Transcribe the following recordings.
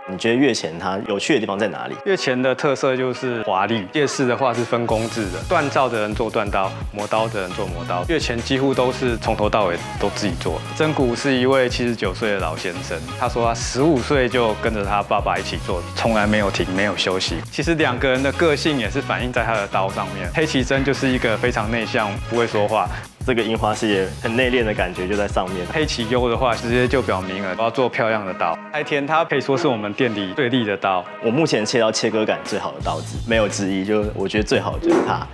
你觉得越前它有趣的地方在哪里？越前的特色就是华丽，夜市的话是分工制的，锻造的人做锻刀，磨刀的人做磨刀。越前几乎都是从头到尾都自己做。真古是一位79岁的老先生，他说他15岁就跟着他爸爸一起做，从来没有停，没有休息。其实2个人的个性也是反映在他的刀上面。黑崎真就是一个非常内向，不会说话。这个樱花系列很内敛的感觉就在上面。黑崎优的话，直接就表明了我要做漂亮的刀。柴田它可以说是我们店里最利的刀，我目前切到切割感最好的刀子，没有之一。就我觉得最好的就是它。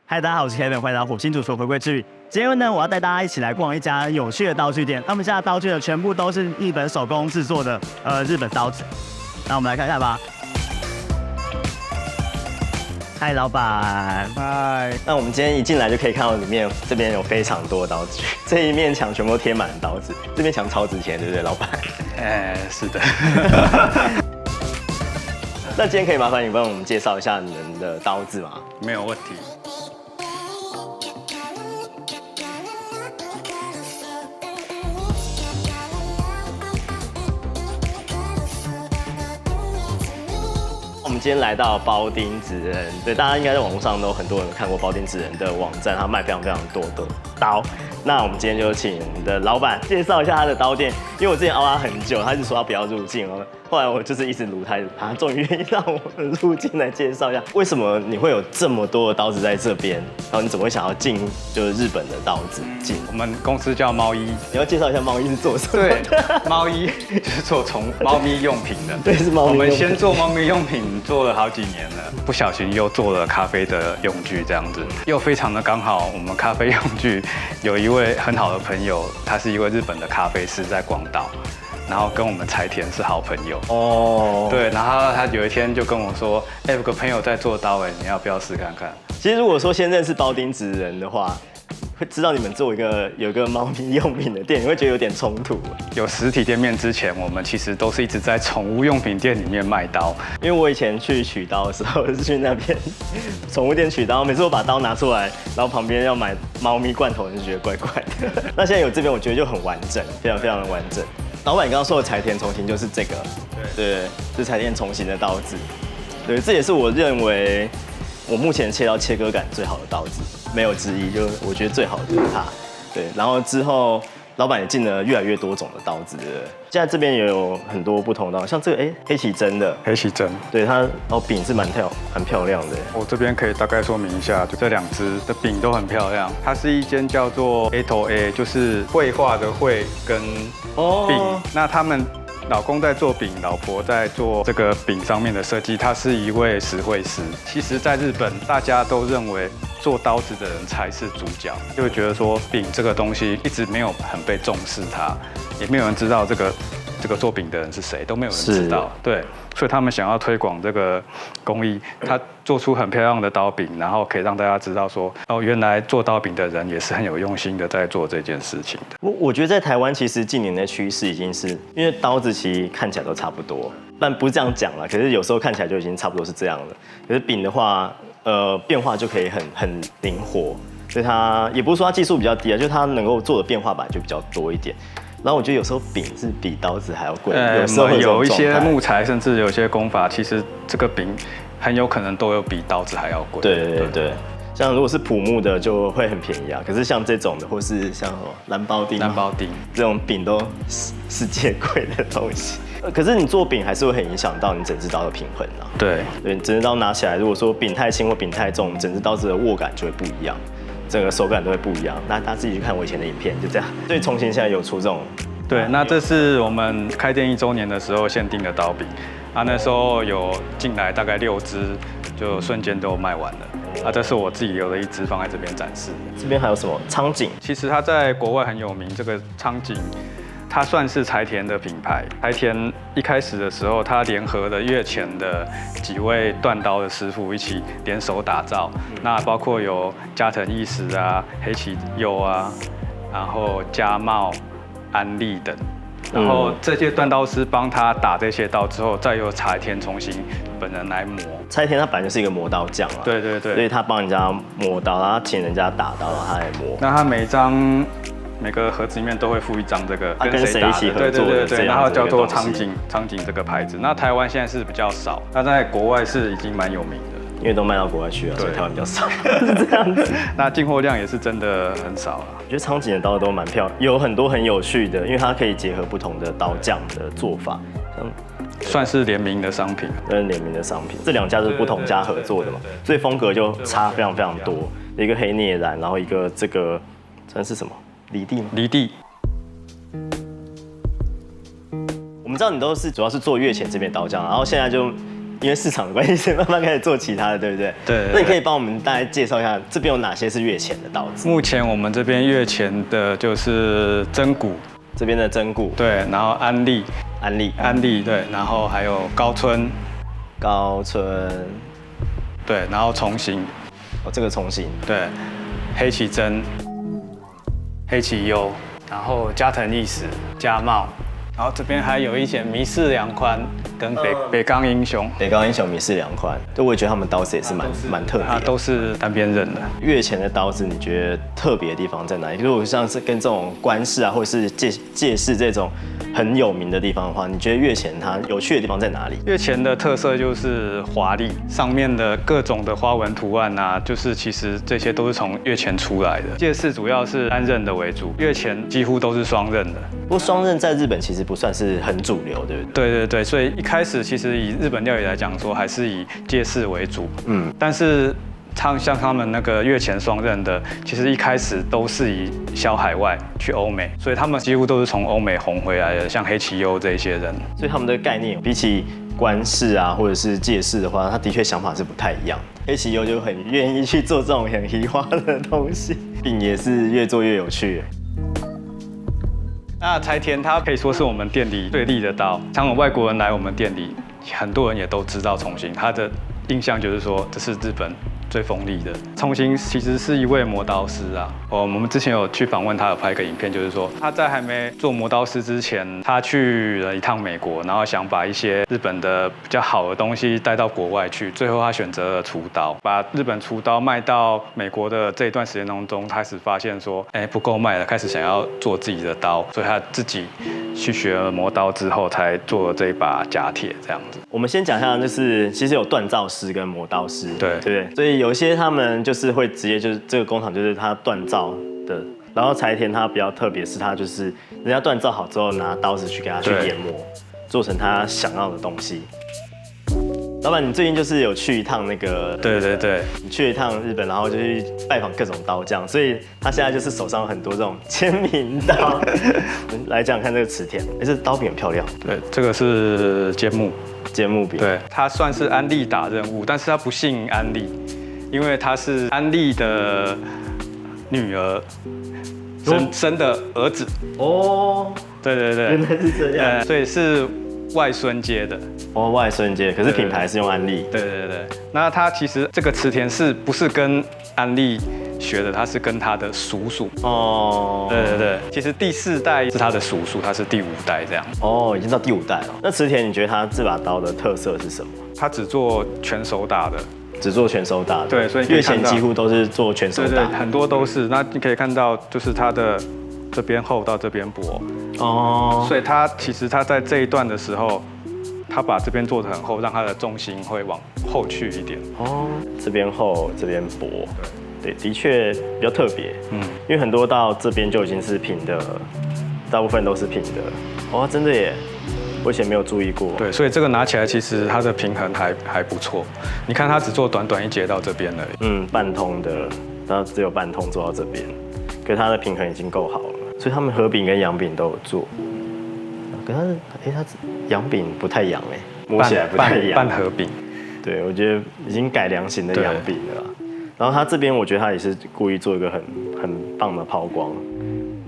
嗨，大家好，我是 Kevin， 欢迎来到火星主厨回归之旅。今天呢，我要带大家一起来逛一家有趣的刀具店。他们家的刀具呢，全部都是日本手工制作的日本刀子。那我们来看看吧。嗨，老板。嗨。那我们今天一进来就可以看到里面这边有非常多的刀具，这一面墙全部都贴满了刀子，这面墙超值钱，对不对，老板？是的。那今天可以麻烦你帮我们介绍一下你们的刀子吗？没有问题。我们今天来到包丁职人，对，大家应该在网络上都很多人看过包丁职人的网站，他卖非常多的刀。那我们今天就请我们的老板介绍一下他的刀店，因为我之前凹他很久，他一直说他不要入境哦，后来我就是一直撸他终于愿意让我们入境来介绍一下，为什么你会有这么多的刀子在这边，然后你怎么会想要进就是日本的刀子进？我们公司叫猫衣，你要介绍一下猫衣是做什么的？对，猫衣就是做猫咪用品的，对，是猫咪用品。我们先做猫咪用品做了好几年了，不小心又做了咖啡的用具，这样子又非常的刚好，我们咖啡用具有一位很好的朋友，他是一位日本的咖啡师，在广岛。然后跟我们柴田是好朋友哦，对，然后他有一天就跟我说，有个朋友在做刀，你要不要试看看？其实如果说先认识包丁职人的话，会知道你们有一个猫咪用品的店，你会觉得有点冲突。有实体店面之前，我们其实都是一直在宠物用品店里面卖刀。因为我以前去取刀的时候是去那边宠物店取刀，每次我把刀拿出来，然后旁边要买猫咪罐头，就觉得怪怪的。那现在有这边，我觉得就很完整，非常的完整。老板，你刚刚说的柴田重型就是这个，对，是柴田重型的刀子，对，这也是我认为我目前切到切割感最好的刀子，没有之一，就我觉得最好的就是它，对，然后之后老板也进了越来越多种的刀子，对不对？现在这边也有很多不同的刀，像这个黑崎真的，黑崎真，对它柄是蛮漂亮的。我这边可以大概说明一下，就这2只的柄都很漂亮。它是一间叫做 A 头 A， 就是绘画的绘跟柄。那他们老公在做柄，老婆在做这个柄上面的设计。他是一位石绘师。其实，在日本，大家都认为做刀子的人才是主角，就会觉得说柄这个东西一直没有很被重视它，也没有人知道这个做柄的人是谁，都没有人知道。对，所以他们想要推广这个工艺，他做出很漂亮的刀柄，然后可以让大家知道说，原来做刀柄的人也是很有用心的在做这件事情的。我觉得在台湾其实近年的趋势已经是，因为刀子其实看起来都差不多，但不是这样讲啦，可是有时候看起来就已经差不多是这样了。可是柄的话，变化就可以很灵活，所以它也不是说它技术比较低啊，就是它能够做的变化版就比较多一点。然后我觉得有时候柄是比刀子还要贵，有时候有一些木材，甚至有些工法，其实这个柄很有可能都有比刀子还要贵。对，像如果是朴木的就会很便宜啊，可是像这种的，或是像蓝包丁这种柄都世界贵的东西。可是你做柄还是会很影响到你整只刀的平衡啊。对，你整只刀拿起来，如果说柄太轻或柄太重，整只刀子的握感就会不一样。整个手感都会不一样，那大家自己去看我以前的影片，就这样。所以重型现在有出这种，对，那这是我们开店1周年的时候限定的刀柄，那时候有进来大概6只，就瞬间都卖完了。这是我自己留的1只放在这边展示。这边还有什么苍井？其实它在国外很有名，这个苍井。它算是柴田的品牌。柴田一开始的时候，它联合了越前的几位锻刀的师傅一起联手打造。那包括有加藤义实啊、黑崎佑啊，然后加茂、安利等。然后这些锻刀师帮他打这些刀之后，再由柴田重新本人来磨。柴田他本来就是一个磨刀匠啊，对对对，所以他帮人家磨刀，然后他请人家打刀，然后他来磨。那他每个盒子里面都会附一张这个跟谁一起合作的，对，然后叫做苍井这个牌子。那台湾现在是比较少，那在国外是已经蛮有名的。因为都卖到国外去了，所以台湾比较少，是这样子。那进货量也是真的很少啊。我觉得苍井的刀都蛮漂亮，有很多很有趣的，因为它可以结合不同的刀匠的做法，算是联名的商品。跟联名的商品，这2家是不同家合作的嘛，所以风格就差非常非常多。一个黑涅染，然后一个这个算是什么离地吗？离地。我们知道你都是主要是做越前这边的刀匠，然后现在就。因为市场的关系，所以慢慢开始做其他的，对不对？对。那你可以帮我们大概介绍一下，这边有哪些是越前的刀子？目前我们这边越前的就是真骨，这边的真骨，对，然后安利，对，然后还有高春，对，然后重型，哦，这个重型，对，黑崎真，黑崎优，然后加藤义史，加茂。然后这边还有一些迷式良宽跟北冈英雄，迷式良宽，对，我也觉得他们刀子也是蛮特别的，都是单边刃的。越前的刀子，你觉得特别的地方在哪里？如果像是跟这种官式啊，或者是介式这种很有名的地方的话，你觉得越前它有趣的地方在哪里？越前的特色就是华丽，上面的各种的花纹图案啊，就是其实这些都是从越前出来的。介式主要是单刃的为主，越前几乎都是双刃的。不过双刃在日本其实不算是很主流，对不对？对，所以一开始其实以日本料理来讲说，还是以介式为主。但是像他们那个越前双刃的，其实一开始都是以销海外去欧美，所以他们几乎都是从欧美红回来的，像黑崎优这一些人。所以他们的概念比起官式啊或者是介式的话，他的确想法是不太一样。黑崎优就很愿意去做这种很奇花的东西，并也是越做越有趣。那柴田它可以说是我们店里最利的刀，常有外国人来我们店里，很多人也都知道重型，他的印象就是说这是日本最锋利的。重型其实是一位磨刀师啊，我们之前有去访问他，有拍一个影片，就是说他在还没做磨刀师之前，他去了一趟美国，然后想把一些日本的比较好的东西带到国外去，最后他选择了厨刀，把日本厨刀卖到美国的这一段时间当中，开始发现说，不够卖了，开始想要做自己的刀，所以他自己去学了磨刀之后，才做了这一把甲铁这样子。我们先讲一下，就是其实有锻造师跟磨刀师，对不对？所以有一些他们就是会直接就是这个工厂就是他锻造的，然后柴田他比较特别，是他就是人家锻造好之后拿刀子去给他去研磨，做成他想要的东西。老板，你最近就是有去一趟那个？对，你去一趟日本，然后就去拜访各种刀匠，所以他现在就是手上有很多这种签名刀。来讲看这个池田，这刀柄很漂亮。对，这个是尖木柄。对，他算是安利打任务，但是他不姓安利，因为他是安利的女儿生的儿子。哦，对，原来是这样。所以是外孙接的。哦，外孙接，可是品牌是用安利。对。那他其实这个池田是不是跟安利学的？他是跟他的叔叔。哦。对。其实第4代是他的叔叔，他是第5代这样。哦，已经到第5代了。那池田，你觉得他这把刀的特色是什么？他只做全手打的。只做全手打的。对，所以越前几乎都是做全手打。对，很多都是。那你可以看到，就是他的这边厚到这边薄。哦。所以其实他在这一段的时候，他把这边做得很厚，让它的重心会往后去一点。哦，这边厚，这边薄。对，的确比较特别。因为很多到这边就已经是平的，大部分都是平的。哦，真的耶，我以前没有注意过。对，所以这个拿起来其实它的平衡还不错。你看它只做短短一节到这边而已。半通的，然后只有半通做到这边，可是它的平衡已经够好了。所以他们合柄跟阳柄都有做。可是它阳柄不太阳摸起来不太阳。半合柄。对，我觉得已经改良型的阳柄了。然后它这边我觉得它也是故意做一个很棒的抛光，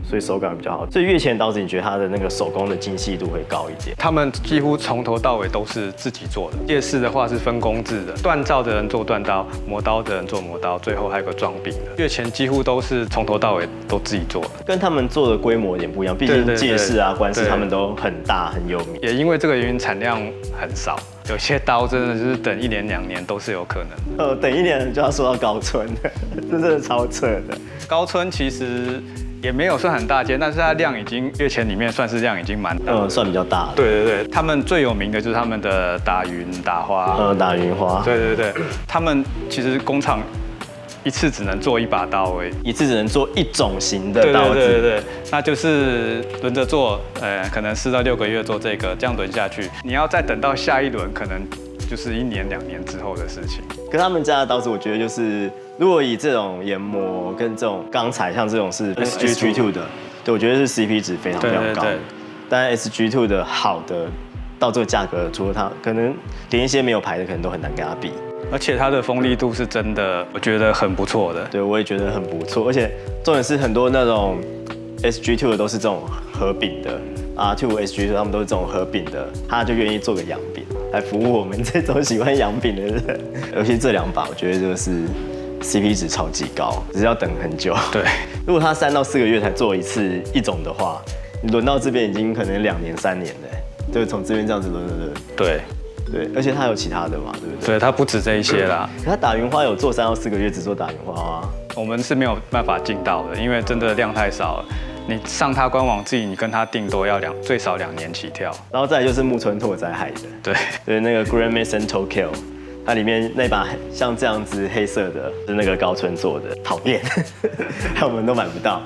所以手感比较好。所以越前刀子，你觉得它的那个手工的精细度会高一点？他们几乎从头到尾都是自己做的。夜市的话是分工制的，锻造的人做锻刀，磨刀的人做磨刀，最后还有个装柄的。越前几乎都是从头到尾都自己做的，跟他们做的规模有点不一样，毕竟介氏啊、关氏他们都很大很有名。也因为这个原因，产量很少。有些刀真的就是等1年2年都是有可能。等1年就要说到高村了，这真的超扯的。高村其实也没有算很大间，但是它量已经越前里面算是量已经蛮大，算比较大的。对对对，他们最有名的就是他们的打云、打花，打云花。对对对，他们其实工厂一次只能做1把刀而已，一次只能做一种型的刀子。对对对对，那就是轮着做，可能4到6个月做这个，这样轮下去，你要再等到下一轮，可能就是1年2年之后的事情。跟他们家的刀子，我觉得就是，如果以这种研磨跟这种钢材，像这种是 SG2 的，对，我觉得是 CP 值非常非常高。对，但 SG2 的好的到这个价格，除了它，可能连一些没有牌的，可能都很难跟它比。而且它的锋利度是真的，我觉得很不错的。对，我也觉得很不错。而且重点是很多那种 SG2 的都是这种合柄的 ，R2 SG2 他们都是这种合柄的，他就愿意做个阳柄来服务我们这种喜欢阳柄的人。尤其这2把，我觉得就是 CP 值超级高，只是要等很久。对，如果他3到4个月才做一次一种的话，你轮到这边已经可能2年3年了，就是从这边这样子轮。对。对，而且它有其他的嘛，对不对？对，它不止这一些啦。可它打云花有做3到4个月，只做打云花吗？我们是没有办法进到的，因为真的量太少了。你上它官网自己，你跟它订都要最少2年起跳。然后再来就是木村拓哉害的，对，那个 Grand Mason Tokyo， 它里面那把像这样子黑色的，是那个高村做的，讨厌，我们都买不到。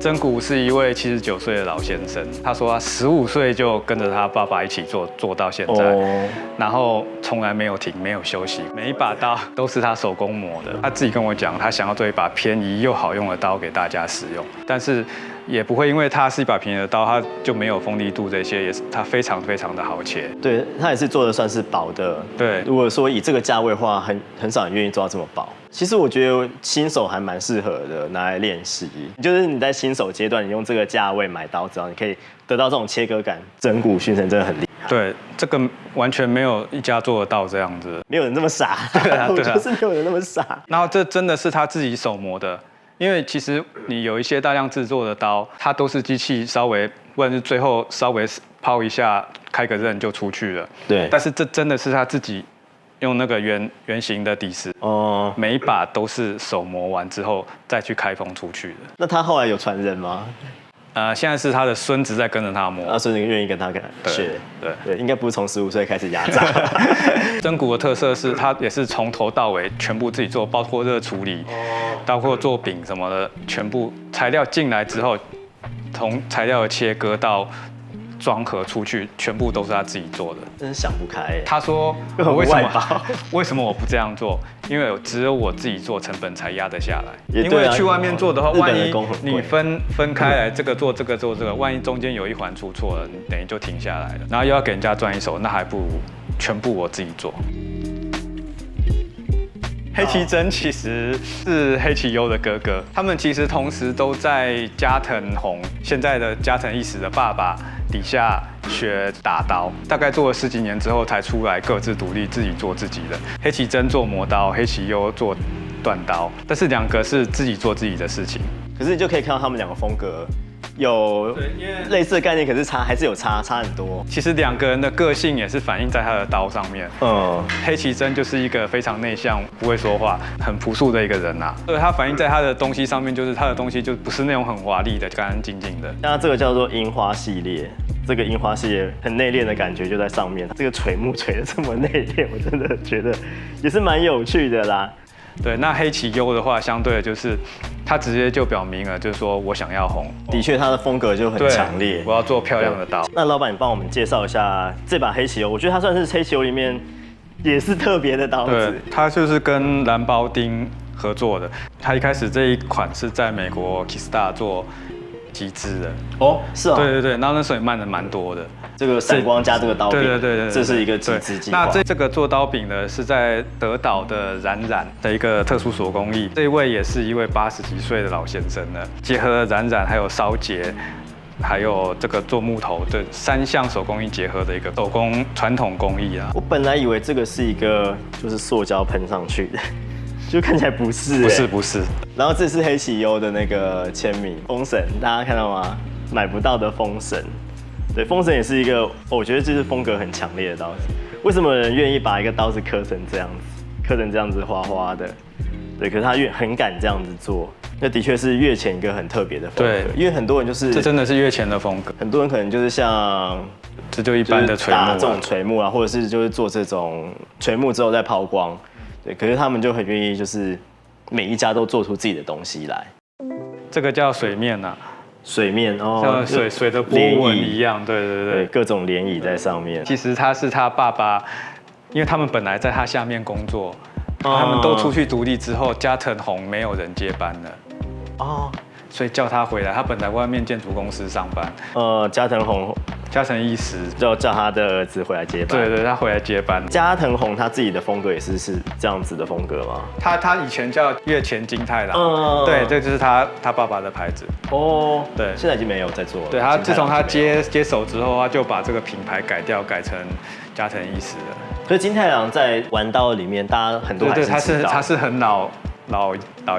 真谷是一位79岁的老先生，他说他15岁就跟着他爸爸一起做到现在，然后从来没有停，没有休息，每一把刀都是他手工磨的。他自己跟我讲，他想要做一把便宜又好用的刀给大家使用，但是也不会因为它是一把便宜的刀，它就没有锋利度这些，也是它非常非常的好切。对，它也是做的算是薄的。对，如果说以这个价位的话，很少人愿意做到这么薄。其实我觉得新手还蛮适合的，拿来练习。就是你在新手阶段，你用这个价位买刀子，你可以得到这种切割感。真骨熏成真的很厉害。对，这个完全没有一家做得到这样子。没有人那么傻。对啊，我就是没有人那么傻。然后这真的是他自己手磨的。因为其实你有一些大量制作的刀，它都是机器稍微，或者是最后稍微抛一下，开个刃就出去了。对。但是这真的是他自己用那个圆形的底石，每一把都是手磨完之后再去开封出去的。那他后来有传人吗？现在是他的孙子在跟着他磨。孙子愿意跟他学。对，应该不是从15岁开始压榨。真骨的特色是，它也是从头到尾全部自己做，包括热处理，包括做饼什么的，全部材料进来之后，从材料的切割到装盒出去，全部都是他自己做的。真是想不开。他说：“为什么我不这样做？因为只有我自己做，成本才压得下来。因为去外面做的话，万一你分开来，这个做这个做这个，万一中间有一环出错了，你等于就停下来了，然后又要给人家赚一手，那还不如全部我自己做。”黑崎真其实是黑崎优的哥哥，他们其实同时都在加藤弘，现在的加藤义史的爸爸底下学打刀，大概做了10几年之后才出来各自独立自己做自己的。黑崎真做磨刀，黑崎优做锻刀，但是2个是自己做自己的事情。可是你就可以看到他们2个风格有类似的概念，可是还是有差很多。其实2个人的个性也是反映在他的刀上面。黑崎真就是一个非常内向、不会说话、很朴素的一个人呐。所以他反映在他的东西上面，就是他的东西就不是那种很华丽的、干干净净的。那这个叫做樱花系列，这个樱花系列很内敛的感觉就在上面。这个垂木垂的这么内敛，我真的觉得也是蛮有趣的啦。对，那黑崎优的话，相对的就是他直接就表明了，就是说我想要红。的确，他的风格就很强烈。我要做漂亮的刀。那老板，你帮我们介绍一下这把黑崎优，我觉得它算是黑崎优里面也是特别的刀子。对，它就是跟蓝包丁合作的。他一开始这一款是在美国 Kista 做集资的。是啊。对，然后那时候也卖的蛮多的。这个闪光加这个刀柄，对，这是一个集资计划。那这个做刀柄呢，是在德岛的冉冉的一个特殊手工艺。这一位也是一位80几岁的老先生呢，结合了冉冉还有烧结，还有这个做木头这3项手工艺结合的一个手工传统工艺啊。我本来以为这个是一个就是塑胶喷上去的，就看起来不是，不是。然后这是黑崎优的那个签名，封神，大家看到吗？买不到的封神。对，封神也是一个，我觉得这是风格很强烈的刀子。为什么人愿意把一个刀子刻成这样子，刻成这样子花花的？对，可是他很敢这样子做，那的确是越前一个很特别的风格。对，因为很多人就是这真的是越前的风格。很多人可能就是像这就一般的垂木，这种垂木啊，或者是就是做这种垂木之后再抛光。对，可是他们就很愿意，就是每一家都做出自己的东西来。这个叫水面啊。水面哦，像水的波纹一样，对，各种涟漪在上面。其实他是他爸爸，因为他们本来在他下面工作，他们都出去独立之后，加藤弘没有人接班了，哦，所以叫他回来。他本来外面建筑公司上班，加藤一时就叫他的儿子回来接班。对，他回来接班。加藤弘他自己的风格也是这样子的风格吗？他以前叫越前金太郎，对，这就是他爸爸的牌子。哦，对，现在已经没有在做了。对，他自从他接手之后，他就把这个品牌改成加藤一时了。所以金太郎在玩刀里面，大家很多还是知道，他是很老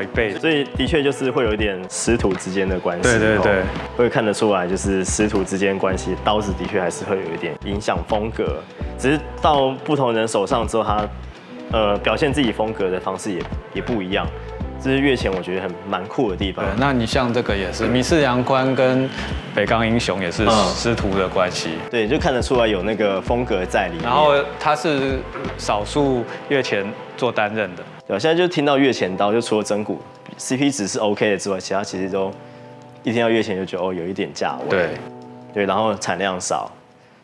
一辈，所以的确就是会有一点师徒之间的关系。对，会看得出来，就是师徒之间关系，刀子的确还是会有一点影响风格。只是到不同人手上之后，他表现自己风格的方式也不一样。这是越前我觉得蛮酷的地方。那你像这个也是米市洋宽跟北冈英雄也是师徒的关系。对，就看得出来有那个风格在里面。然后他是少数越前做担任的。对，现在就听到越前刀，就除了真骨 CP 值是 OK 的之外，其他其实都一听到越前就觉得有一点价位。对，然后产量少，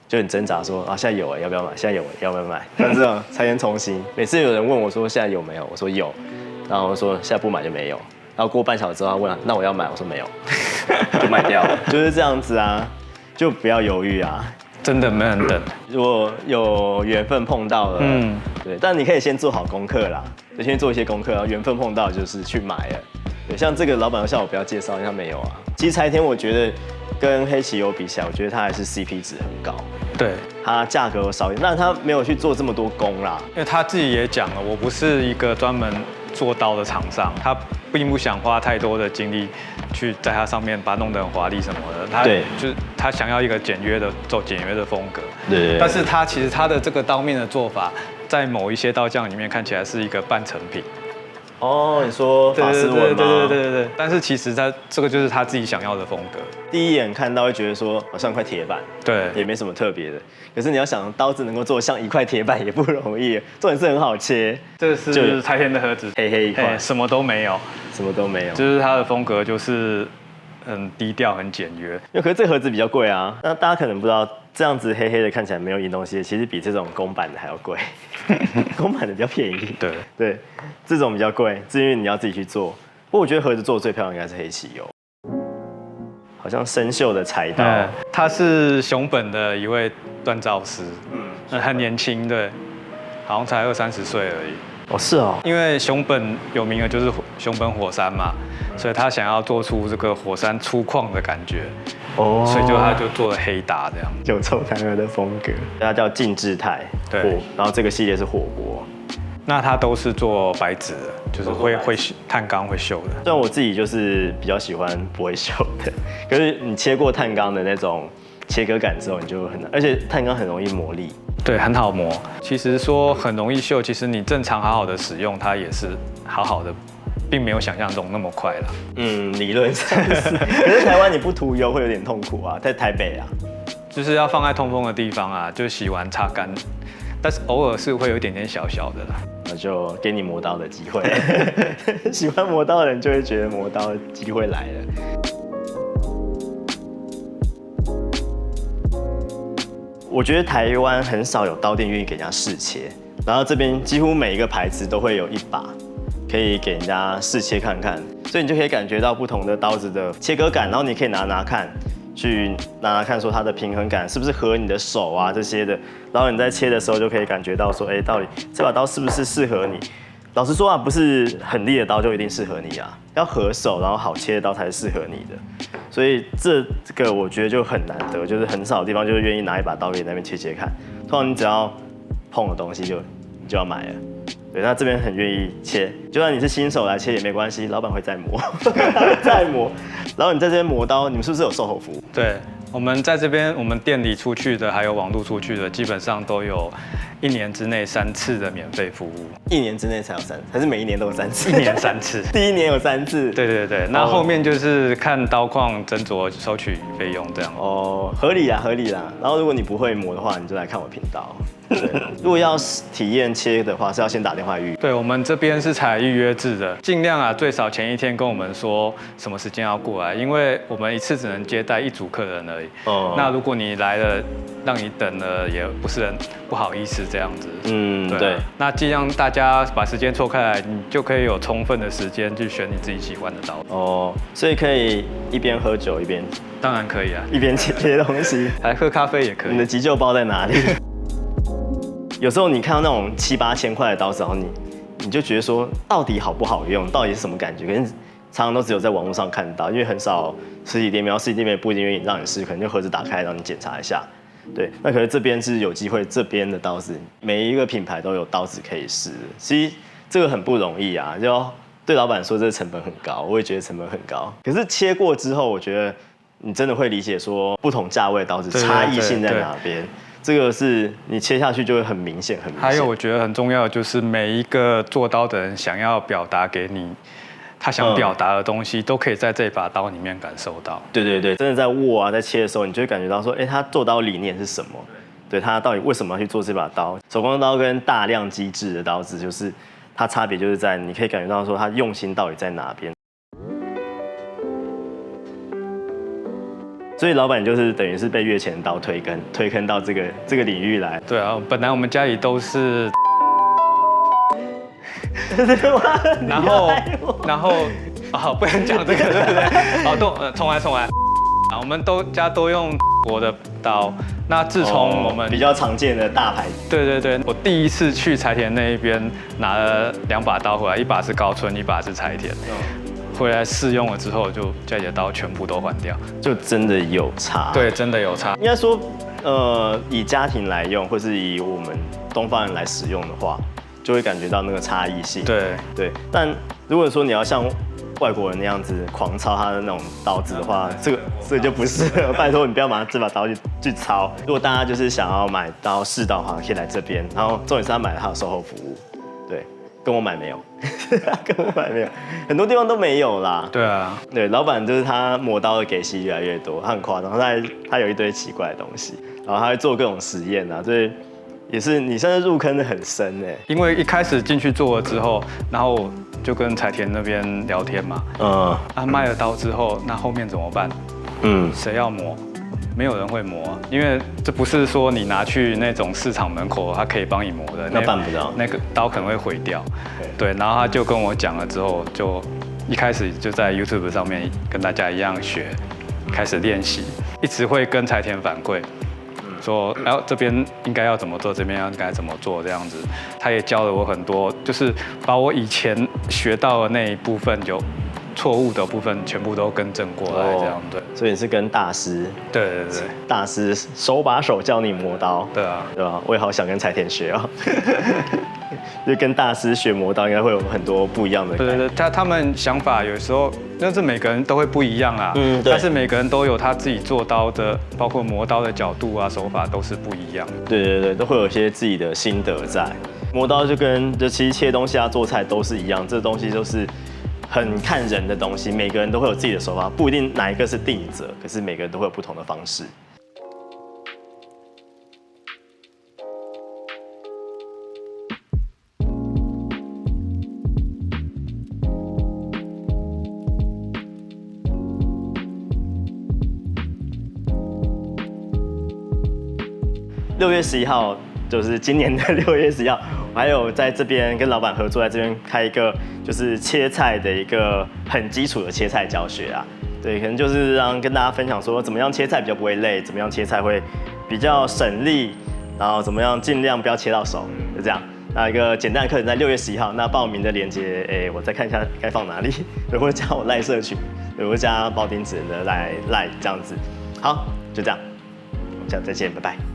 就很挣扎说现在有要不要买？现在有要不要买？像这种拆迁重新，每次有人问我说现在有没有，我说有。然后说现在不买就没有，然后过半小时之后他问那我要买，我说没有，就卖掉了，就是这样子啊，就不要犹豫啊，真的没人等。如果有缘分碰到了，对，但你可以先做好功课啦，就先做一些功课，然后缘分碰到就是去买了。对，像这个老板像我不要介绍，因为他没有啊。其实柴田我觉得跟黑崎优比起来，我觉得他还是 CP 值很高。对，他价格少一点，但他没有去做这么多工啦。因为他自己也讲了，我不是一个专门做刀的厂商，他并不想花太多的精力去在它上面把它弄得很华丽什么的。对，就是他想要一个简约的风格。对。但是其实他的这个刀面的做法，在某一些刀匠里面看起来是一个半成品。哦，你说法师纹吗？对。但是其实这个就是他自己想要的风格。第一眼看到会觉得说好像块铁板，对，也没什么特别的。可是你要想刀子能够做像一块铁板也不容易，重点是很好切。这是柴田的盒子，黑黑一块，什么都没有，就是他的风格就是很低调、很简约。可是这盒子比较贵啊，那大家可能不知道，这样子黑黑的看起来没有印东西，其实比这种公版的还要贵。公版的比较便宜。对，这种比较贵，是因为你要自己去做。不过我觉得盒子做的最漂亮应该是黑崎优，好像生锈的柴刀。他是熊本的一位锻造师，很年轻，对，好像才20-30岁而已。哦，是哦，因为熊本有名的就是熊本火山嘛，所以他想要做出这个火山粗犷的感觉，所以他就做了黑打这样，有臭男儿的风格。它叫静置态，对，然后这个系列是火锅。那它都是做白纸的，就是会碳钢会锈的。虽然我自己就是比较喜欢不会锈的，可是你切过碳钢的那种切割感之后，你就很难，而且碳钢很容易磨砺。对，很好磨。其实说很容易锈，其实你正常好好的使用，它也是好好的，并没有想象中那么快啦。理论上是。可是台湾你不涂油会有点痛苦啊，在台北啊，就是要放在通风的地方啊，就洗完擦干，但是偶尔是会有一点点小小的啦。那就给你磨刀的机会。喜欢磨刀的人就会觉得磨刀的机会来了。我觉得台湾很少有刀店愿意给人家试切，然后这边几乎每一个牌子都会有一把可以给人家试切看看，所以你就可以感觉到不同的刀子的切割感，然后你可以拿看，去拿看说它的平衡感是不是合你的手啊这些的，然后你在切的时候就可以感觉到说，到底这把刀是不是适合你？老实说啊，不是很利的刀就一定适合你啊，要合手然后好切的刀才是适合你的。所以这个我觉得就很难得，就是很少的地方就是愿意拿一把刀给你那边切切看。通常你只要碰的东西你就要买了。对，那这边很愿意切，就算你是新手来切也没关系，老板会再磨，再磨。然后你在这边磨刀，你们是不是有售后服务？对，我们在这边，我们店里出去的，还有网络出去的，基本上都有1年之内3次的免费服务。1年之内才有3次，还是每一年都有3次？1年3次，第1年有3次。对对对，那后面就是看刀况斟酌收取费用这样。哦，合理啦，合理啦。然后如果你不会磨的话，你就来看我频道。对，如果要体验切的话，是要先打电话预约。对，我们这边是采预约制的，尽量啊最少前1天跟我们说什么时间要过来，因为我们一次只能接待1组客人而已。哦。那如果你来了，让你等了，也不是很不好意思这样子。嗯，对。那尽量大家把时间错开来，你就可以有充分的时间去选你自己喜欢的刀。哦，所以可以一边喝酒一边。当然可以啊，一边切东西，还喝咖啡也可以。你的急救包在哪里？有时候你看到那种7、8千块的刀子，然后你就觉得说，到底好不好用，到底是什么感觉？可是常常都只有在网络上看到，因为很少实体店面，实体店面不一定愿意让你试，可能就盒子打开让你检查一下。对，那可是这边是有机会，这边的刀子每一个品牌都有刀子可以试。其实这个很不容易啊，就对老板说这个成本很高，我也觉得成本很高。可是切过之后，我觉得你真的会理解说不同价位的刀子差异性在哪边。这个是你切下去就会很明显，很明显。还有我觉得很重要的就是每一个做刀的人想要表达给你他想表达的东西，都可以在这把刀里面感受到。对对对，真的在握啊，在切的时候，你就会感觉到说，他做刀理念是什么？对，他到底为什么要去做这把刀？手工刀跟大量机制的刀子，就是它差别就是在你可以感觉到说，他用心到底在哪边。所以老板就是等于是被月前刀推坑到这个领域来。对啊，本来我们家里都是，然后不能讲这个，对不对？好，重来。啊，我们家都用国的刀。那自从我们比较常见的大牌，对，我第一次去柴田那一边拿了2把刀回来，一把是高春，一把是柴田。回来试用了之后，就家里的刀全部都换掉，就真的有差。对，真的有差。应该说，以家庭来用，或是以我们东方人来使用的话，就会感觉到那个差异性。对。但如果说你要像外国人那样子狂操他的那种刀子的话，这个就不适合。拜托你不要拿这把刀去操。如果大家就是想要买刀试刀的话，可以来这边。然后重点是他买了他的售后服务，对。跟我买没有，很多地方都没有啦。对啊，对，老板就是他磨刀的给息越来越多，他很夸张，他有一堆奇怪的东西，然后他会做各种实验啊，所以也是你算是入坑的很深哎。因为一开始进去做了之后，然后就跟柴田那边聊天嘛，卖了刀之后，那后面怎么办？谁要磨？没有人会磨，因为这不是说你拿去那种市场门口，他可以帮你磨的，那办不到，那个刀可能会毁掉。对，然后他就跟我讲了之后，就一开始就在 YouTube 上面跟大家一样学，开始练习，一直会跟柴田反馈，说这边应该要怎么做，这边应该怎么做这样子。他也教了我很多，就是把我以前学到的那一部分有错误的部分全部都更正过来，这样对。所以你是跟大师，对，大师手把手教你磨刀，对啊，对吧？我也好想跟柴田学哦，就跟大师学磨刀，应该会有很多不一样的。对，他们想法有时候，但是每个人都会不一样啊。但是每个人都有他自己做刀的，包括磨刀的角度啊、手法都是不一样。对，都会有一些自己的心得在。磨刀就其实切东西啊、做菜都是一样，这东西都是很看人的东西，每个人都会有自己的手法，不一定哪一个是定则，可是每个人都会有不同的方式。6月11号，就是今年的6月11号，我还有在这边跟老板合作，在这边开一个就是切菜的一个很基础的切菜教学啊。对，可能就是跟大家分享说，怎么样切菜比较不会累，怎么样切菜会比较省力，然后怎么样尽量不要切到手，就这样。那一个简单的课程在6月11号，那报名的链接，我再看一下该放哪里，我会加我赖社群，我会加包丁子的赖这样子。好，就这样，我们下次再见，拜拜。